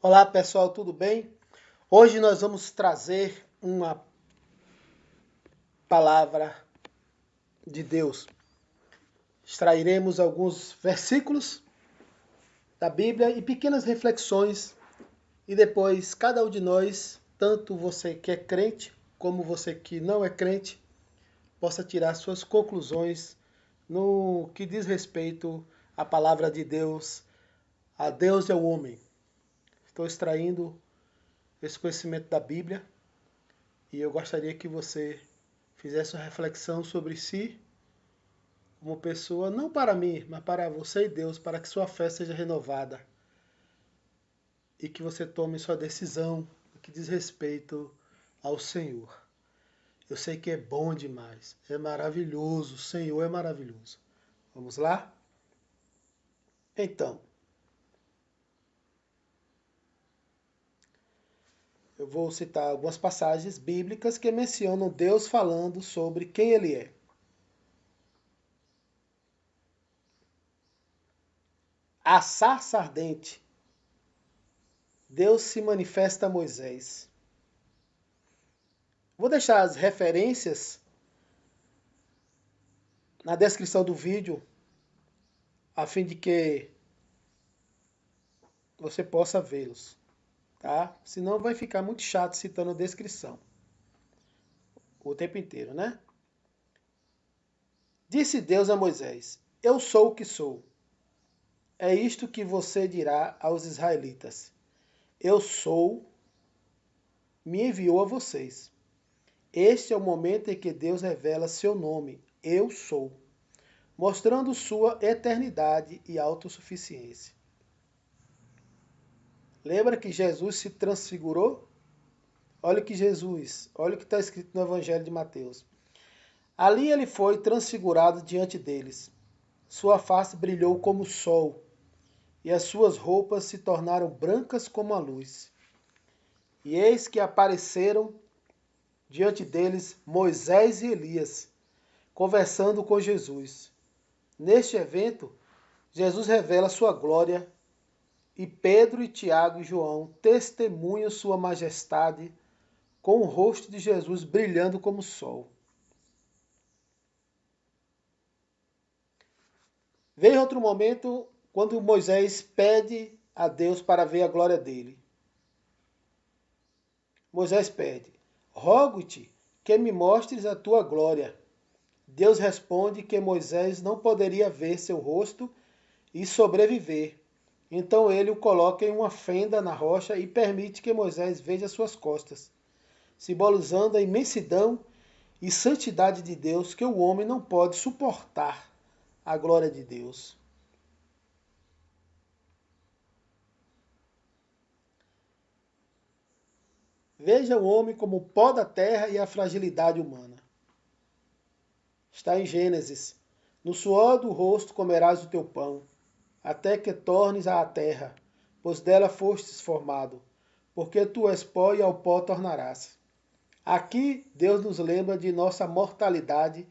Olá pessoal, tudo bem? Hoje nós vamos trazer uma palavra de Deus. Extrairemos alguns versículos da Bíblia e pequenas reflexões, e depois cada um de nós, tanto você que é crente como você que não é crente, possa tirar suas conclusões no que diz respeito à palavra de Deus, a Deus e ao homem. Estou extraindo esse conhecimento da Bíblia e eu gostaria que você fizesse uma reflexão sobre si como pessoa, não para mim, mas para você e Deus, para que sua fé seja renovada e que você tome sua decisão no que diz respeito ao Senhor. Eu sei que é bom demais, é maravilhoso, o Senhor é maravilhoso. Vamos lá? Então, eu vou citar algumas passagens bíblicas que mencionam Deus falando sobre quem Ele é. A sarça ardente. Deus se manifesta a Moisés. Vou deixar as referências na descrição do vídeo, a fim de que você possa vê-los, tá? Senão vai ficar muito chato citando a descrição o tempo inteiro, né? Disse Deus a Moisés: Eu sou o que sou. É isto que você dirá aos israelitas: Eu sou, me enviou a vocês. Este é o momento em que Deus revela seu nome, Eu sou, mostrando sua eternidade e autossuficiência. Lembra que Jesus se transfigurou? Olha o que está escrito no Evangelho de Mateus. Ali ele foi transfigurado diante deles. Sua face brilhou como o sol, e as suas roupas se tornaram brancas como a luz. E eis que apareceram diante deles Moisés e Elias, conversando com Jesus. Neste evento, Jesus revela sua glória, e Pedro e Tiago e João testemunham sua majestade, com o rosto de Jesus brilhando como o sol. Veio outro momento quando Moisés pede a Deus para ver a glória dele. Moisés pede: Rogo-te que me mostres a tua glória. Deus responde que Moisés não poderia ver seu rosto e sobreviver. Então ele o coloca em uma fenda na rocha e permite que Moisés veja suas costas, simbolizando a imensidão e santidade de Deus, que o homem não pode suportar a glória de Deus. Veja o homem como o pó da terra e a fragilidade humana. Está em Gênesis. No suor do rosto comerás o teu pão, até que tornes à terra, pois dela fostes formado, porque tu és pó e ao pó tornarás. Aqui Deus nos lembra de nossa mortalidade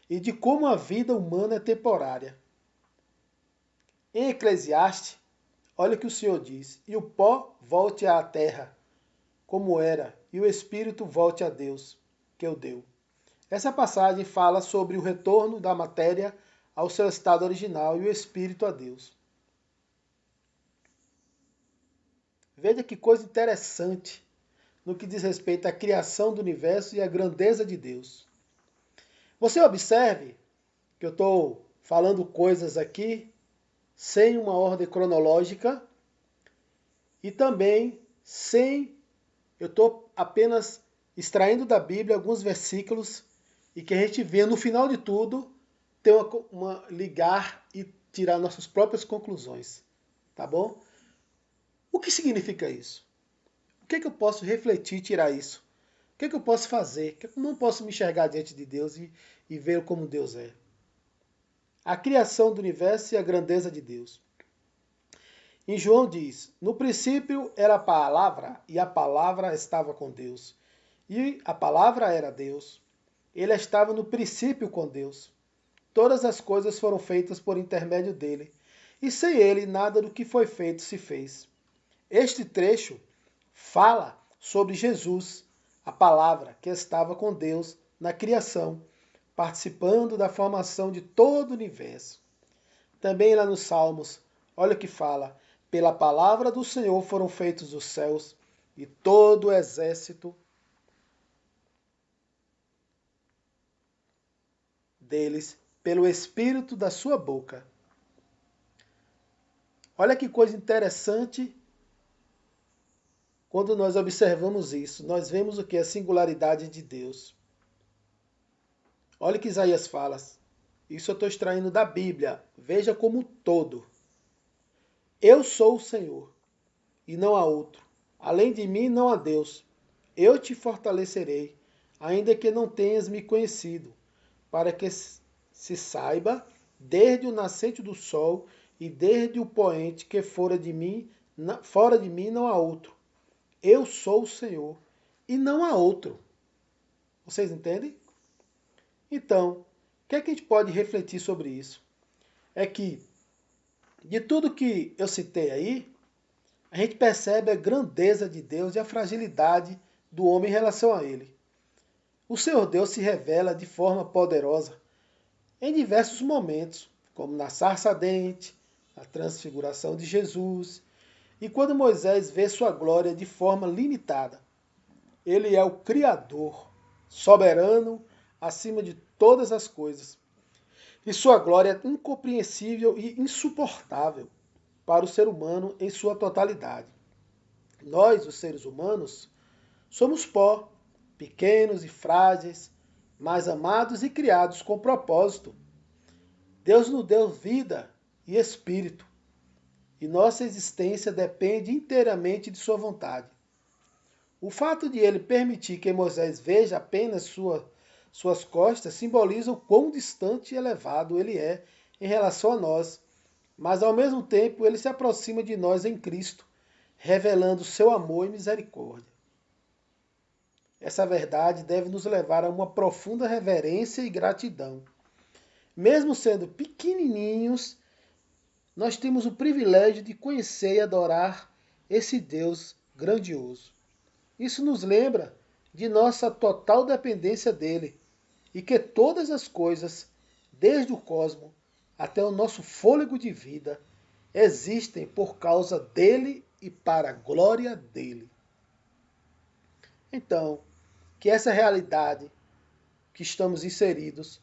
e de como a vida humana é temporária. Em Eclesiastes, olha o que o Senhor diz: e o pó volte à terra, como era, e o espírito volte a Deus, que o deu. Essa passagem fala sobre o retorno da matéria ao seu estado original e o espírito a Deus. Veja que coisa interessante no que diz respeito à criação do universo e à grandeza de Deus. Você observe que eu estou falando coisas aqui sem uma ordem cronológica e também sem. Eu estou apenas extraindo da Bíblia alguns versículos e que a gente vê no final de tudo ter ligar e tirar nossas próprias conclusões, tá bom? O que significa isso? O que é que eu posso refletir e tirar isso? O que é que eu posso fazer? Que eu não posso me enxergar diante de Deus e ver como Deus é? A criação do universo e a grandeza de Deus. Em João diz: No princípio era a palavra, e a palavra estava com Deus. E a palavra era Deus. Ele estava no princípio com Deus. Todas as coisas foram feitas por intermédio dele, e sem ele nada do que foi feito se fez. Este trecho fala sobre Jesus, a palavra que estava com Deus na criação, participando da formação de todo o universo. Também lá nos Salmos, olha o que fala: pela palavra do Senhor foram feitos os céus e todo o exército deles pelo Espírito da sua boca. Olha que coisa interessante quando nós observamos isso. Nós vemos o que? A singularidade de Deus. Olha o que Isaías fala. Isso eu estou extraindo da Bíblia. Veja como um todo. Eu sou o Senhor, e não há outro. Além de mim não há Deus. Eu te fortalecerei, ainda que não tenhas me conhecido, para que se saiba, desde o nascente do sol e desde o poente, que fora de mim não há outro. Eu sou o Senhor, e não há outro. Vocês entendem? Então, o que é que a gente pode refletir sobre isso? É que, de tudo que eu citei aí, a gente percebe a grandeza de Deus e a fragilidade do homem em relação a ele. O Senhor Deus se revela de forma poderosa em diversos momentos, como na sarça ardente, na transfiguração de Jesus, e quando Moisés vê sua glória de forma limitada. Ele é o Criador, soberano, acima de todas as coisas. E sua glória é incompreensível e insuportável para o ser humano em sua totalidade. Nós, os seres humanos, somos pó, pequenos e frágeis, mas amados e criados com propósito. Deus nos deu vida e espírito, e nossa existência depende inteiramente de sua vontade. O fato de ele permitir que Moisés veja apenas suas costas simboliza o quão distante e elevado ele é em relação a nós, mas ao mesmo tempo ele se aproxima de nós em Cristo, revelando seu amor e misericórdia. Essa verdade deve nos levar a uma profunda reverência e gratidão. Mesmo sendo pequenininhos, nós temos o privilégio de conhecer e adorar esse Deus grandioso. Isso nos lembra de nossa total dependência dele e que todas as coisas, desde o cosmos até o nosso fôlego de vida, existem por causa dele e para a glória dele. Então, que essa realidade que estamos inseridos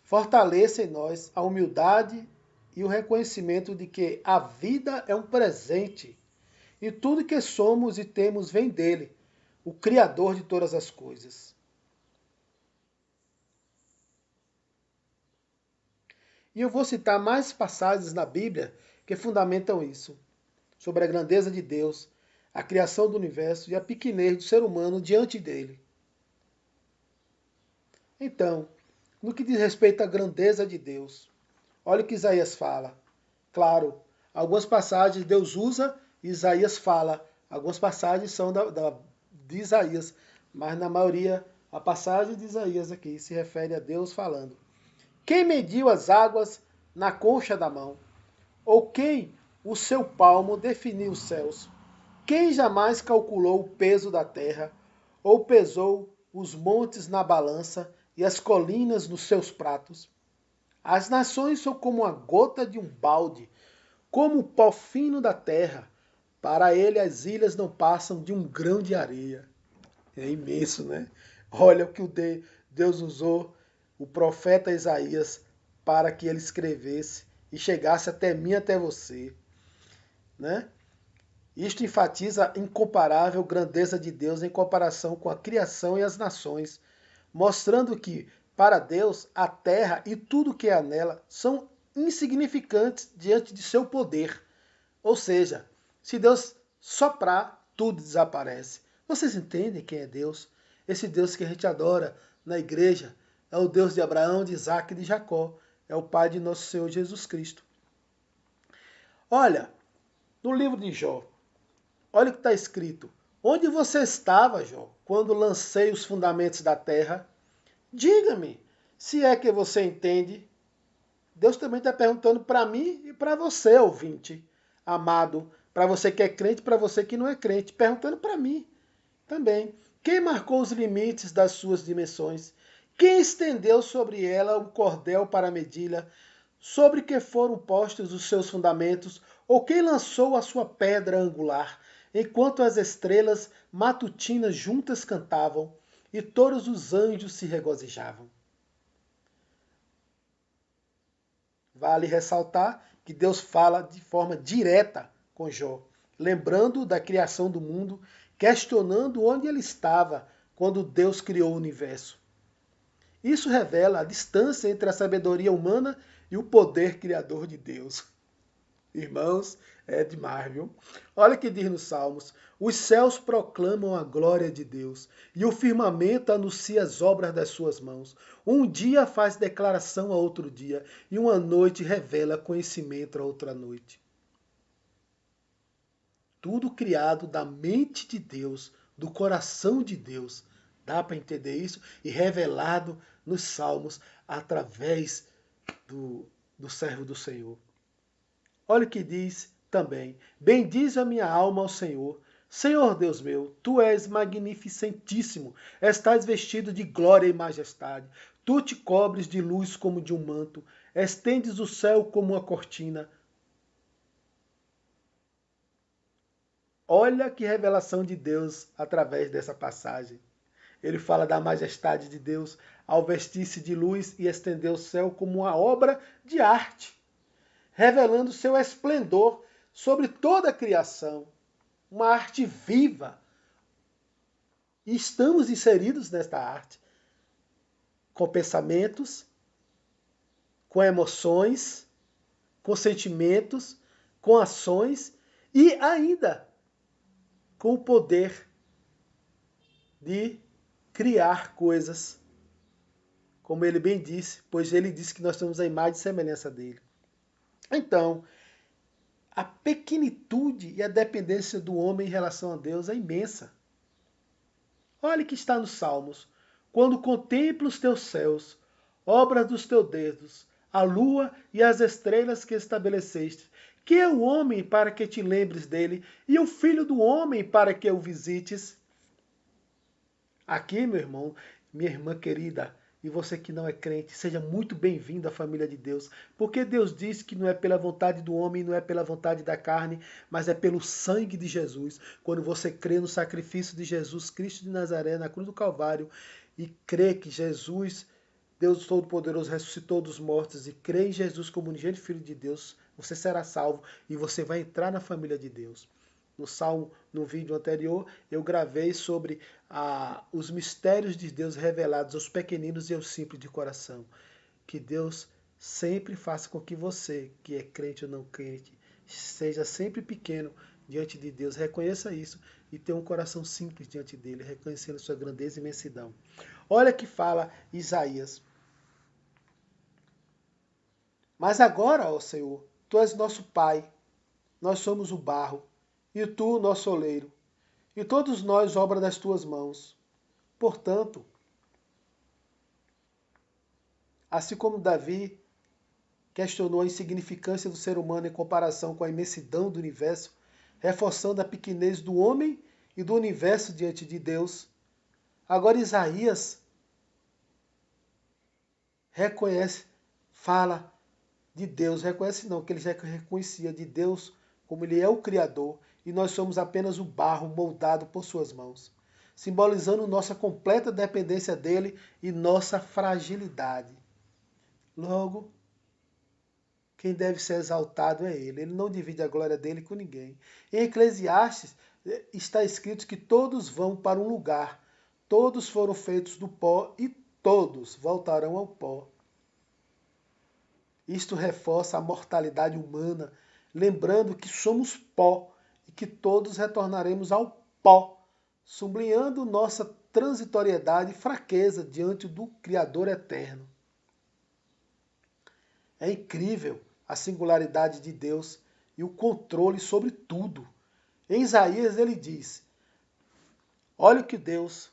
fortaleça em nós a humildade e o reconhecimento de que a vida é um presente e tudo que somos e temos vem dele, o Criador de todas as coisas. E eu vou citar mais passagens na Bíblia que fundamentam isso, sobre a grandeza de Deus, a criação do universo e a pequenez do ser humano diante dele. Então, no que diz respeito à grandeza de Deus, olha o que Isaías fala. Claro, algumas passagens Deus usa e Isaías fala. Algumas passagens são de Isaías, mas na maioria a passagem de Isaías aqui se refere a Deus falando. Quem mediu as águas na concha da mão? Ou quem o seu palmo definiu os céus? Quem jamais calculou o peso da terra? Ou pesou os montes na balança e as colinas nos seus pratos? As nações são como a gota de um balde, como o pó fino da terra. Para ele as ilhas não passam de um grão de areia. É imenso, né? Olha o que Deus usou o profeta Isaías para que ele escrevesse e chegasse até mim, até você, né? Isto enfatiza a incomparável grandeza de Deus em comparação com a criação e as nações, mostrando que, para Deus, a terra e tudo que há nela são insignificantes diante de seu poder. Ou seja, se Deus soprar, tudo desaparece. Vocês entendem quem é Deus? Esse Deus que a gente adora na igreja é o Deus de Abraão, de Isaac e de Jacó. É o Pai de nosso Senhor Jesus Cristo. Olha, no livro de Jó, olha o que está escrito. Onde você estava, Jó, quando lancei os fundamentos da terra? Diga-me, se é que você entende. Deus também está perguntando para mim e para você, ouvinte, amado, para você que é crente, para você que não é crente, perguntando para mim também. Quem marcou os limites das suas dimensões? Quem estendeu sobre ela o cordel para medi-la? Sobre que foram postos os seus fundamentos? Ou quem lançou a sua pedra angular? Enquanto as estrelas matutinas juntas cantavam e todos os anjos se regozijavam. Vale ressaltar que Deus fala de forma direta com Jó, lembrando da criação do mundo, questionando onde ele estava quando Deus criou o universo. Isso revela a distância entre a sabedoria humana e o poder criador de Deus. Irmãos, é demais, viu? Olha o que diz nos Salmos: os céus proclamam a glória de Deus, e o firmamento anuncia as obras das suas mãos. Um dia faz declaração a outro dia, e uma noite revela conhecimento a outra noite. Tudo criado da mente de Deus, do coração de Deus. Dá para entender isso? E revelado nos Salmos através do servo do Senhor. Olha o que diz também: bendize a minha alma ao Senhor. Senhor Deus meu, tu és magnificentíssimo, estás vestido de glória e majestade. Tu te cobres de luz como de um manto, estendes o céu como uma cortina. Olha que revelação de Deus através dessa passagem. Ele fala da majestade de Deus ao vestir-se de luz e estender o céu como uma obra de arte, revelando seu esplendor sobre toda a criação, uma arte viva. E estamos inseridos nesta arte, com pensamentos, com emoções, com sentimentos, com ações e ainda com o poder de criar coisas, como ele bem disse, pois ele disse que nós temos a imagem e semelhança dele. Então, a pequenitude e a dependência do homem em relação a Deus é imensa. Olha o que está nos Salmos: quando contemplo os teus céus, obras dos teus dedos, a lua e as estrelas que estabeleceste, que é o homem para que te lembres dele, e o filho do homem para que o visites. Aqui, meu irmão, minha irmã querida, e você que não é crente, seja muito bem-vindo à família de Deus, porque Deus diz que não é pela vontade do homem, não é pela vontade da carne, mas é pelo sangue de Jesus. Quando você crê no sacrifício de Jesus Cristo de Nazaré na cruz do Calvário e crê que Jesus, Deus Todo-Poderoso, ressuscitou dos mortos e crê em Jesus como unigênito Filho de Deus, você será salvo e você vai entrar na família de Deus. No vídeo anterior, eu gravei sobre os mistérios de Deus revelados aos pequeninos e aos simples de coração. Que Deus sempre faça com que você, que é crente ou não crente, seja sempre pequeno diante de Deus. Reconheça isso e tenha um coração simples diante dele, reconhecendo sua grandeza e imensidão. Olha que fala Isaías: mas agora, ó Senhor, tu és nosso Pai, nós somos o barro, e tu, nosso oleiro, e todos nós, obra das tuas mãos. Portanto, assim como Davi questionou a insignificância do ser humano em comparação com a imensidão do universo, reforçando a pequenez do homem e do universo diante de Deus, agora Isaías reconhece, fala de Deus, reconhece não, que ele já reconhecia de Deus como ele é o Criador, e nós somos apenas o barro moldado por suas mãos, simbolizando nossa completa dependência dele e nossa fragilidade. Logo, quem deve ser exaltado é ele. Ele não divide a glória dele com ninguém. Em Eclesiastes está escrito que todos vão para um lugar, todos foram feitos do pó e todos voltarão ao pó. Isto reforça a mortalidade humana, lembrando que somos pó e que todos retornaremos ao pó, sublinhando nossa transitoriedade e fraqueza diante do Criador eterno. É incrível a singularidade de Deus e o controle sobre tudo. Em Isaías ele diz: olha o que Deus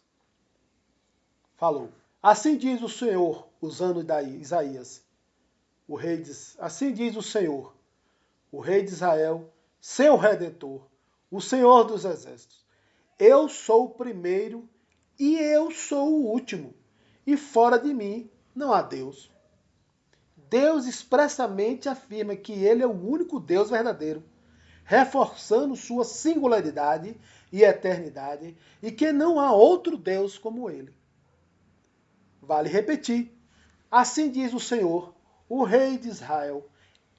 falou. Assim diz o Senhor, usando daí Isaías. O rei diz: assim diz o Senhor, o rei de Israel, seu Redentor, o Senhor dos Exércitos. Eu sou o primeiro e eu sou o último, e fora de mim não há Deus. Deus expressamente afirma que ele é o único Deus verdadeiro, reforçando sua singularidade e eternidade, e que não há outro Deus como ele. Vale repetir. Assim diz o Senhor, o Rei de Israel,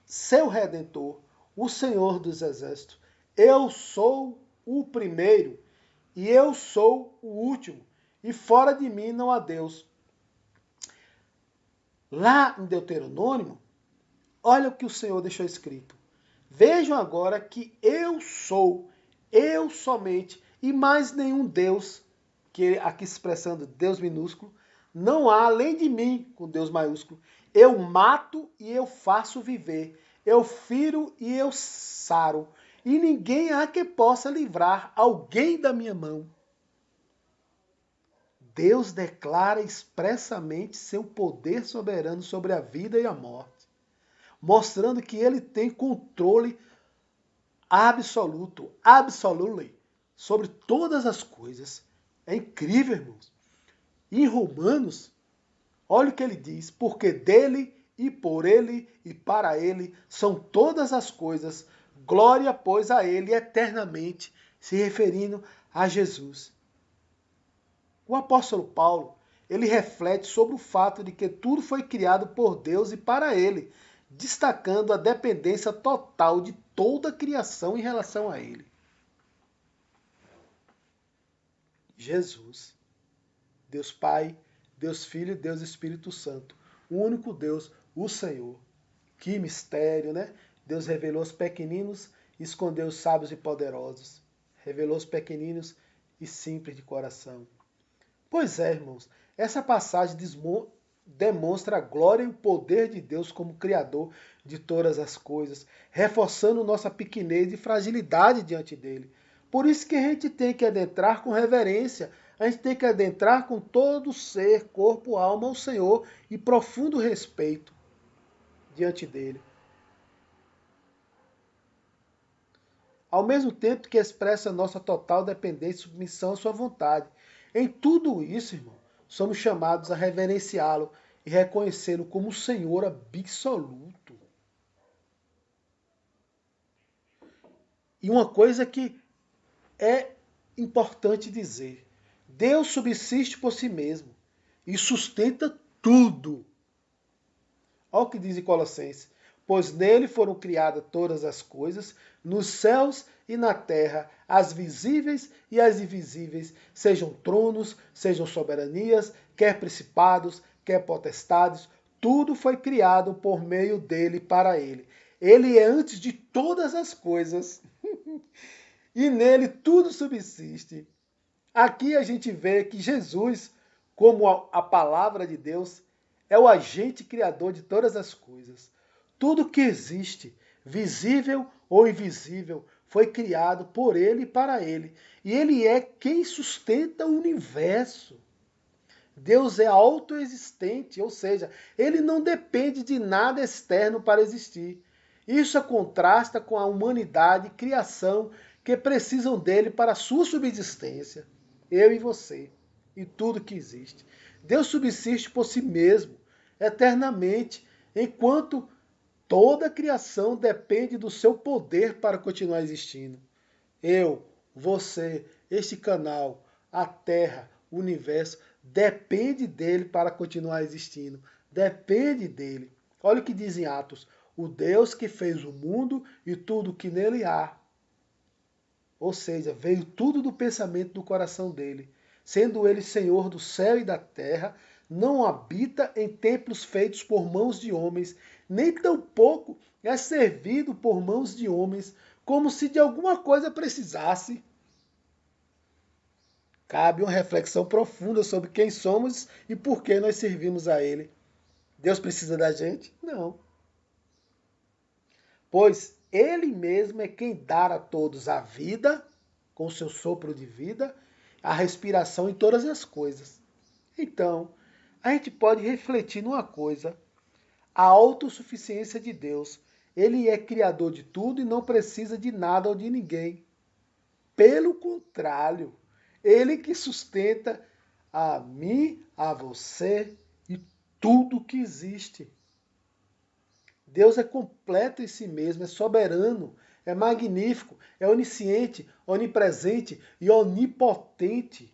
seu Redentor, o Senhor dos Exércitos. Eu sou o primeiro e eu sou o último, e fora de mim não há Deus. Lá em Deuteronômio, olha o que o Senhor deixou escrito. Vejam agora que eu sou, eu somente, e mais nenhum Deus, que aqui expressando Deus minúsculo, não há além de mim, com Deus maiúsculo. Eu mato e eu faço viver. Eu firo e eu saro. E ninguém há que possa livrar alguém da minha mão. Deus declara expressamente seu poder soberano sobre a vida e a morte, mostrando que ele tem controle absoluto, absolutely, sobre todas as coisas. É incrível, irmãos. Em Romanos, olha o que ele diz, porque dele e por ele e para ele são todas as coisas, glória, pois, a ele eternamente, se referindo a Jesus. O apóstolo Paulo, ele reflete sobre o fato de que tudo foi criado por Deus e para ele, destacando a dependência total de toda a criação em relação a ele. Jesus, Deus Pai, Deus Filho e Deus Espírito Santo, o único Deus, o Senhor. Que mistério, né? Deus revelou os pequeninos e escondeu os sábios e poderosos. Revelou os pequeninos e simples de coração. Pois é, irmãos, essa passagem demonstra a glória e o poder de Deus como Criador de todas as coisas, reforçando nossa pequenez e fragilidade diante dele. Por isso que a gente tem que adentrar com reverência, a gente tem que adentrar com todo o ser, corpo, alma ao Senhor e profundo respeito diante dele. Ao mesmo tempo que expressa nossa total dependência e submissão à sua vontade. Em tudo isso, irmão, somos chamados a reverenciá-lo e reconhecê-lo como o Senhor absoluto. E uma coisa que é importante dizer, Deus subsiste por si mesmo e sustenta tudo. Olha o que diz em Colossenses. Pois nele foram criadas todas as coisas, nos céus e na terra, as visíveis e as invisíveis, sejam tronos, sejam soberanias, quer principados, quer potestades, tudo foi criado por meio dele e para ele. Ele é antes de todas as coisas e nele tudo subsiste. Aqui a gente vê que Jesus, como a palavra de Deus, é o agente criador de todas as coisas. Tudo que existe, visível ou invisível, foi criado por ele e para ele. E ele é quem sustenta o universo. Deus é autoexistente, ou seja, ele não depende de nada externo para existir. Isso contrasta com a humanidade e criação que precisam dele para a sua subsistência. Eu e você, e tudo que existe. Deus subsiste por si mesmo, eternamente, enquanto toda a criação depende do seu poder para continuar existindo. Eu, você, este canal, a Terra, o universo, depende dele para continuar existindo. Depende dele. Olha o que diz em Atos. O Deus que fez o mundo e tudo que nele há. Ou seja, veio tudo do pensamento do coração dele. Sendo ele Senhor do céu e da terra, não habita em templos feitos por mãos de homens, nem tampouco é servido por mãos de homens, como se de alguma coisa precisasse. Cabe uma reflexão profunda sobre quem somos e por que nós servimos a ele. Deus precisa da gente? Não. Pois ele mesmo é quem dá a todos a vida, com o seu sopro de vida, a respiração em todas as coisas. Então, a gente pode refletir numa coisa. A autossuficiência de Deus Ele é criador de tudo e não precisa de nada ou de ninguém. Pelo contrário, ele que sustenta a mim, a você e tudo que existe. Deus é completo em si mesmo, é soberano, é magnífico, é onisciente, onipresente e onipotente.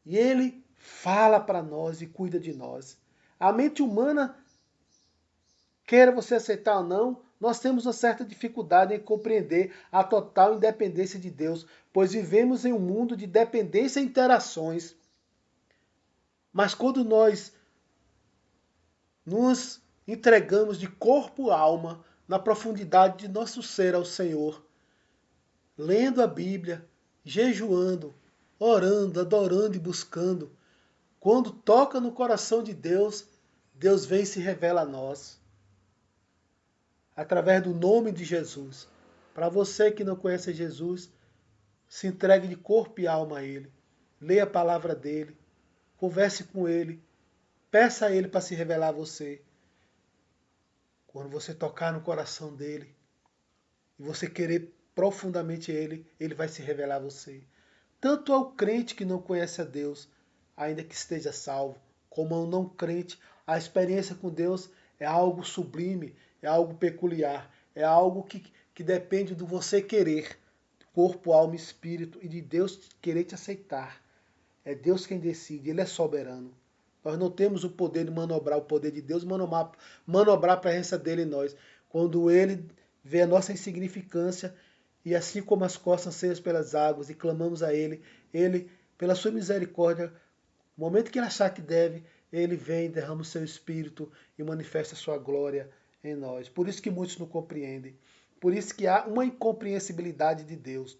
E ele fala para nós e cuida de nós. A mente humana, queira você aceitar ou não, nós temos uma certa dificuldade em compreender a total independência de Deus, pois vivemos em um mundo de dependência e interações. Mas quando nós nos entregamos de corpo e alma na profundidade de nosso ser ao Senhor, lendo a Bíblia, jejuando, orando, adorando e buscando, quando toca no coração de Deus, Deus vem e se revela a nós, através do nome de Jesus. Para você que não conhece Jesus, se entregue de corpo e alma a Ele. Leia a palavra dEle, converse com Ele, peça a Ele para se revelar a você. Quando você tocar no coração dEle e você querer profundamente Ele, Ele vai se revelar a você. Tanto ao crente que não conhece a Deus, ainda que esteja salvo, como ao não crente, a experiência com Deus é algo sublime, é algo peculiar, é algo que depende do você querer, corpo, alma e espírito, e de Deus querer te aceitar. É Deus quem decide, Ele é soberano. Nós não temos o poder de manobrar o poder de Deus, manobrar a presença dele em nós. Quando Ele vê a nossa insignificância, e assim como as costas anseiam pelas águas, e clamamos a Ele, Ele, pela sua misericórdia, no momento que Ele achar que deve, Ele vem, derrama o seu Espírito e manifesta a sua glória em nós. Por isso que muitos não compreendem. Por isso que há uma incompreensibilidade de Deus.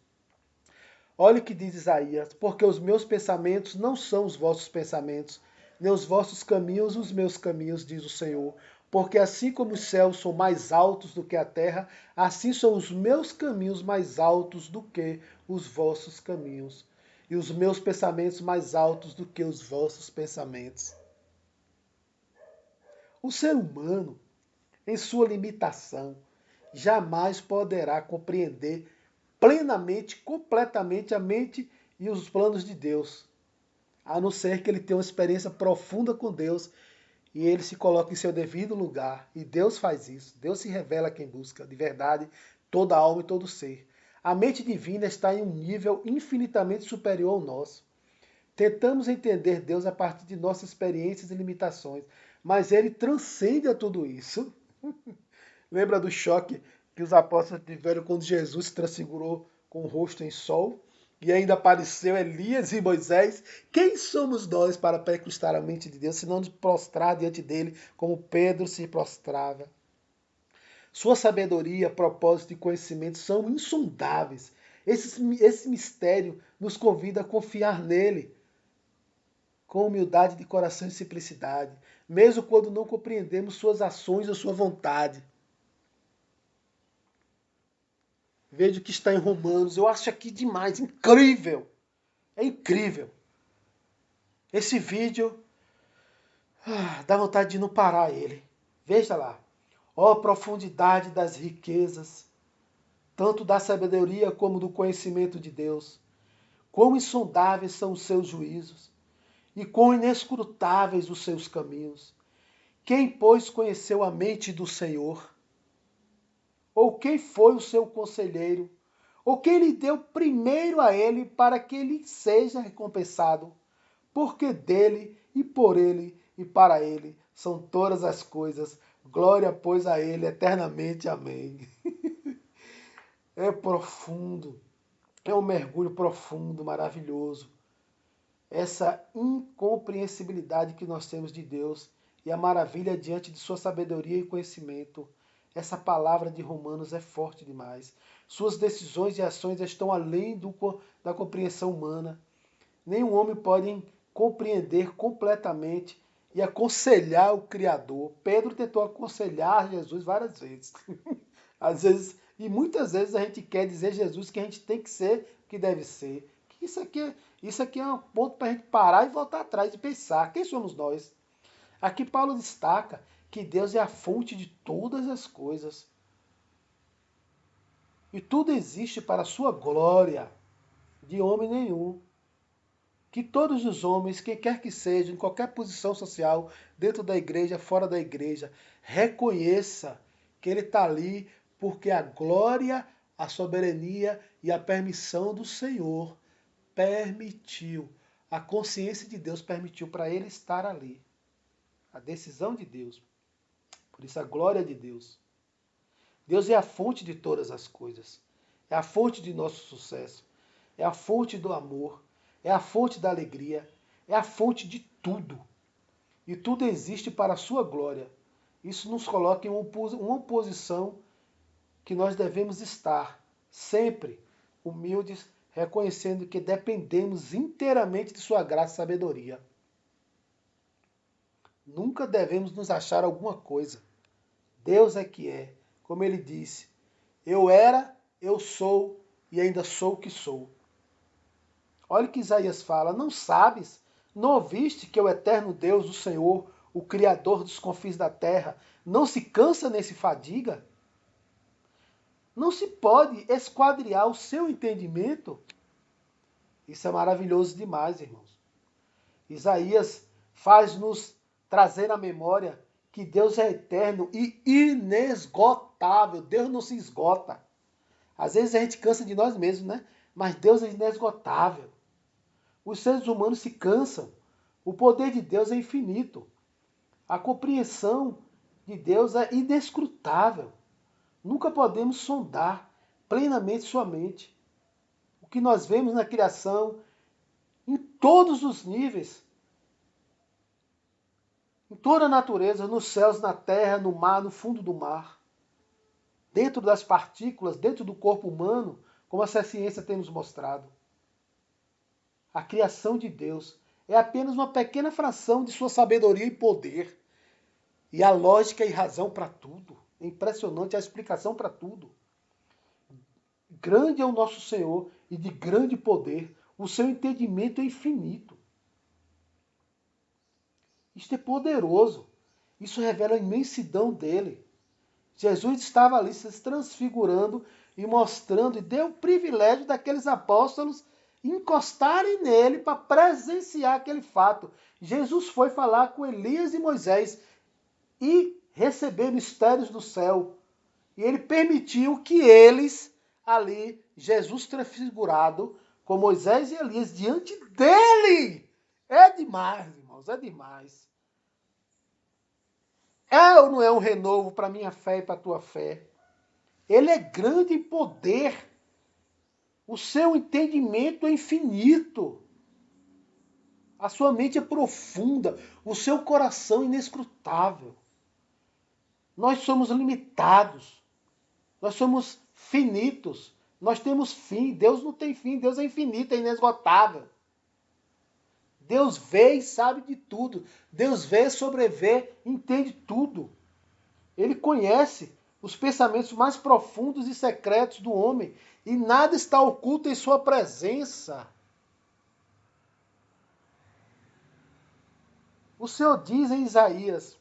Olha o que diz Isaías, porque os meus pensamentos não são os vossos pensamentos, nem os vossos caminhos os meus caminhos, diz o Senhor. Porque assim como os céus são mais altos do que a terra, assim são os meus caminhos mais altos do que os vossos caminhos, e os meus pensamentos mais altos do que os vossos pensamentos. O ser humano, em sua limitação, jamais poderá compreender plenamente, completamente a mente e os planos de Deus, a não ser que ele tenha uma experiência profunda com Deus e ele se coloque em seu devido lugar. E Deus faz isso. Deus se revela a quem busca, de verdade, toda a alma e todo ser. A mente divina está em um nível infinitamente superior ao nosso. Tentamos entender Deus a partir de nossas experiências e limitações, mas ele transcende a tudo isso. Lembra do choque que os apóstolos tiveram quando Jesus se transfigurou com o rosto em sol? E ainda apareceu Elias e Moisés. Quem somos nós para percustar a mente de Deus, se não nos prostrar diante dele, como Pedro se prostrava? Sua sabedoria, propósito e conhecimento são insondáveis. Esse mistério nos convida a confiar nele, com humildade de coração e simplicidade, mesmo quando não compreendemos suas ações ou sua vontade. Veja o que está em Romanos. Eu acho aqui demais, incrível. É incrível. Esse vídeo dá vontade de não parar ele. Veja lá. Ó profundidade das riquezas, tanto da sabedoria como do conhecimento de Deus. Quão insondáveis são os seus juízos e quão inescrutáveis os seus caminhos. Quem, pois, conheceu a mente do Senhor? Ou quem foi o seu conselheiro? Ou quem lhe deu primeiro a ele para que ele seja recompensado? Porque dele e por ele e para ele são todas as coisas. Glória, pois, a ele eternamente. Amém. É profundo. É um mergulho profundo, maravilhoso. Essa incompreensibilidade que nós temos de Deus e a maravilha diante de sua sabedoria e conhecimento. Essa palavra de Romanos é forte demais. Suas decisões e ações estão além da compreensão humana. Nenhum homem pode compreender completamente e aconselhar o Criador. Pedro tentou aconselhar Jesus várias vezes. Às vezes, e muitas vezes a gente quer dizer a Jesus que a gente tem que ser o que deve ser. Isso aqui é um ponto para a gente parar e voltar atrás e pensar. Quem somos nós? Aqui Paulo destaca que Deus é a fonte de todas as coisas. E tudo existe para a sua glória, de homem nenhum. Que todos os homens, quem quer que seja, em qualquer posição social, dentro da igreja, fora da igreja, reconheça que ele está ali porque a glória, a soberania e a permissão do Senhor permitiu. A consciência de Deus permitiu para ele estar ali. A decisão de Deus. Por isso a glória de Deus. Deus é a fonte de todas as coisas. É a fonte de nosso sucesso. É a fonte do amor. É a fonte da alegria. É a fonte de tudo. E tudo existe para a sua glória. Isso nos coloca em uma posição que nós devemos estar sempre humildes, reconhecendo que dependemos inteiramente de sua graça e sabedoria. Nunca devemos nos achar alguma coisa. Deus é que é. Como ele disse, eu era, eu sou e ainda sou o que sou. Olha o que Isaías fala, não sabes, não ouviste que o eterno Deus, o Senhor, o Criador dos confins da terra, não se cansa nem se fadiga? Não se pode esquadriar o seu entendimento? Isso é maravilhoso demais, irmãos. Isaías faz-nos trazer à memória que Deus é eterno e inesgotável. Deus não se esgota. Às vezes a gente cansa de nós mesmos, né? Mas Deus é inesgotável. Os seres humanos se cansam. O poder de Deus é infinito. A compreensão de Deus é inescrutável. Nunca podemos sondar plenamente sua mente. O que nós vemos na criação, em todos os níveis, em toda a natureza, nos céus, na terra, no mar, no fundo do mar, dentro das partículas, dentro do corpo humano, como a ciência tem nos mostrado. A criação de Deus é apenas uma pequena fração de sua sabedoria e poder. E a lógica e razão para tudo. É impressionante a explicação para tudo. Grande é o nosso Senhor e de grande poder. O seu entendimento é infinito. Isto é poderoso. Isso revela a imensidão dele. Jesus estava ali se transfigurando e mostrando, e deu o privilégio daqueles apóstolos encostarem nele para presenciar aquele fato. Jesus foi falar com Elias e Moisés e receber mistérios do céu. E ele permitiu que eles, ali, Jesus transfigurado, com Moisés e Elias, diante dele. É demais, irmãos, é demais. É ou não é um renovo para a minha fé e para a tua fé? Ele é grande em poder. O seu entendimento é infinito. A sua mente é profunda. O seu coração é inescrutável. Nós somos limitados. Nós somos finitos. Nós temos fim. Deus não tem fim. Deus é infinito, é inesgotável. Deus vê e sabe de tudo. Deus vê, sobrevê, entende tudo. Ele conhece os pensamentos mais profundos e secretos do homem. E nada está oculto em sua presença. O Senhor diz em Isaías,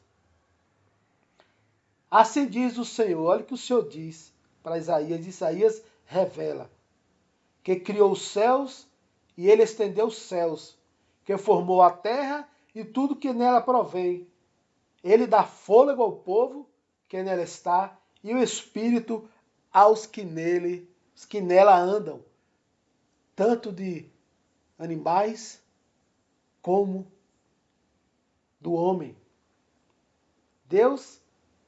assim diz o Senhor, olha o que o Senhor diz para Isaías. Isaías revela que criou os céus e ele estendeu os céus, que formou a terra e tudo que nela provém. Ele dá fôlego ao povo que nela está e o espírito aos que nela andam, tanto de animais como do homem. Deus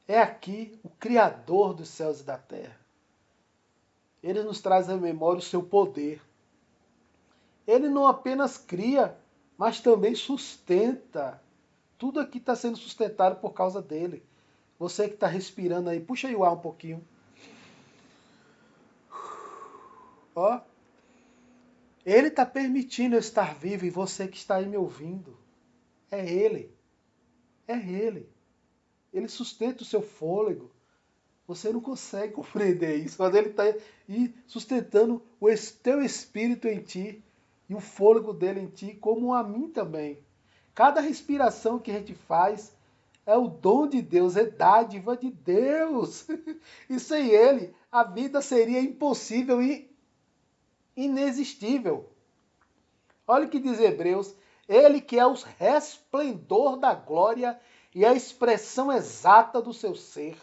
é aqui o Criador dos céus e da terra. Ele nos traz à memória o seu poder. Ele não apenas cria, mas também sustenta. Tudo aqui está sendo sustentado por causa dele. Você que está respirando aí, puxa aí o ar um pouquinho. Ó, ele está permitindo eu estar vivo e você que está aí me ouvindo. É ele. É ele. Ele sustenta o seu fôlego. Você não consegue compreender isso, mas ele está sustentando o teu espírito em ti e o fôlego dele em ti, como a mim também. Cada respiração que a gente faz É o dom de Deus, é dádiva de Deus. E sem ele, a vida seria impossível e inexistível. Olha o que diz Hebreus. Ele que é o resplendor da glória e a expressão exata do seu ser.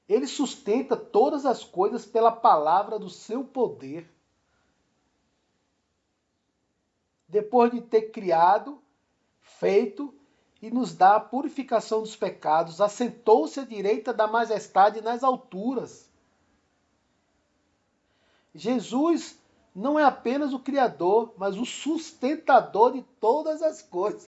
Ele sustenta todas as coisas pela palavra do seu poder. Depois de ter criado, feito e nos dá a purificação dos pecados, assentou-se à direita da majestade nas alturas. Jesus não é apenas o Criador, mas o sustentador de todas as coisas.